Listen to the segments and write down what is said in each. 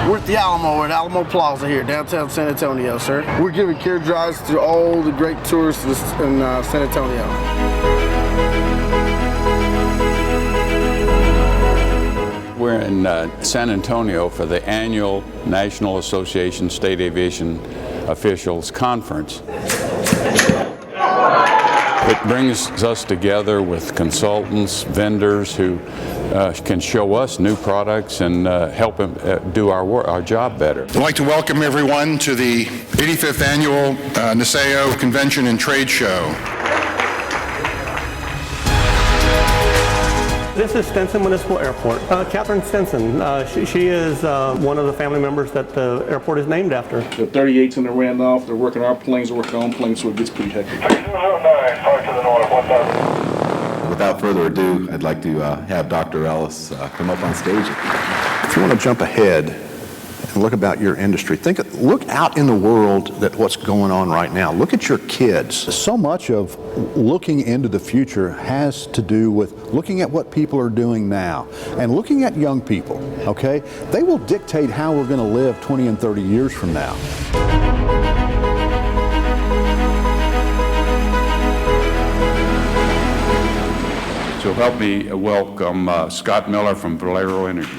We're at the Alamo, at Alamo Plaza here, downtown San Antonio, sir. We're giving care drives to all the great tourists in San Antonio. We're in San Antonio for the annual National Association State Aviation Officials Conference. It brings us together with consultants, vendors who can show us new products and help them do our job better. I'd like to welcome everyone to the 85th Annual NASAO Convention and Trade Show. This is Stinson Municipal Airport. Catherine Stinson, she is one of the family members that the airport is named after. The 38s and the ran off, they're working our planes, they're working on planes, so it gets pretty hectic. 6209, talk to the north, 1000. Without further ado, I'd like to have Dr. Ellis come up on stage. If you want to jump ahead and look about your industry, look out in the world at what's going on right now. Look at your kids. So much of looking into the future has to do with looking at what people are doing now and looking at young people, okay? They will dictate how we're going to live 20 and 30 years from now. So help me welcome Scott Miller from Valero Energy.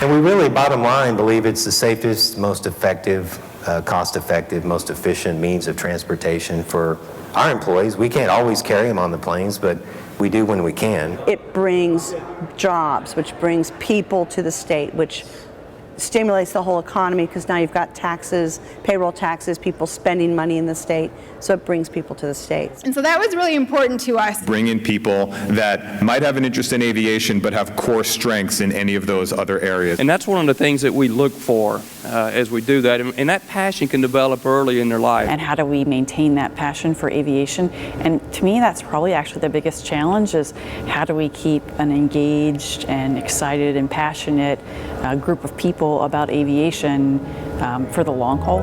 And we really, bottom line, believe it's the safest, most effective, cost-effective, most efficient means of transportation for our employees. We can't always carry them on the planes, but we do when we can. It brings jobs, which brings people to the state, which stimulates the whole economy because now you've got taxes, payroll taxes, people spending money in the state, so it brings people to the states. And so that was really important to us. Bring in people that might have an interest in aviation but have core strengths in any of those other areas. And that's one of the things that we look for as we do that, and that passion can develop early in their life. And how do we maintain that passion for aviation? And to me, that's probably actually the biggest challenge, is how do we keep an engaged and excited and passionate group of people about aviation for the long haul.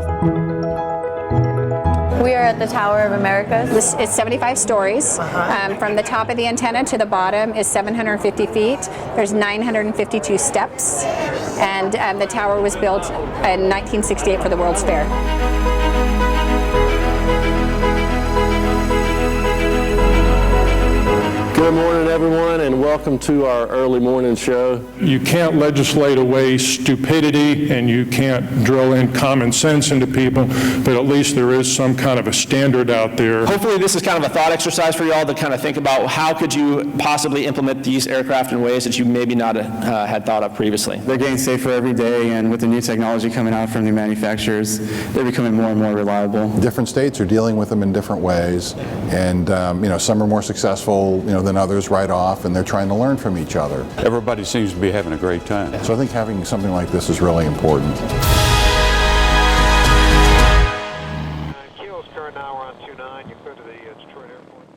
We are at the Tower of Americas. This is 75 stories. From the top of the antenna to the bottom is 750 feet. There's 952 steps. And the tower was built in 1968 for the World's Fair. Good morning, everyone, and welcome to our early morning show. You can't legislate away stupidity, and you can't drill in common sense into people, but at least there is some kind of a standard out there. Hopefully this is kind of a thought exercise for you all to kind of think about how could you possibly implement these aircraft in ways that you maybe not had thought of previously. They're getting safer every day, and with the new technology coming out from new manufacturers, they're becoming more and more reliable. Different states are dealing with them in different ways, and some are more successful than others right off, and they're trying to learn from each other. Everybody seems to be having a great time. So I think having something like this is really important. Kilos current now, we're on 29. You clear to the Detroit airport.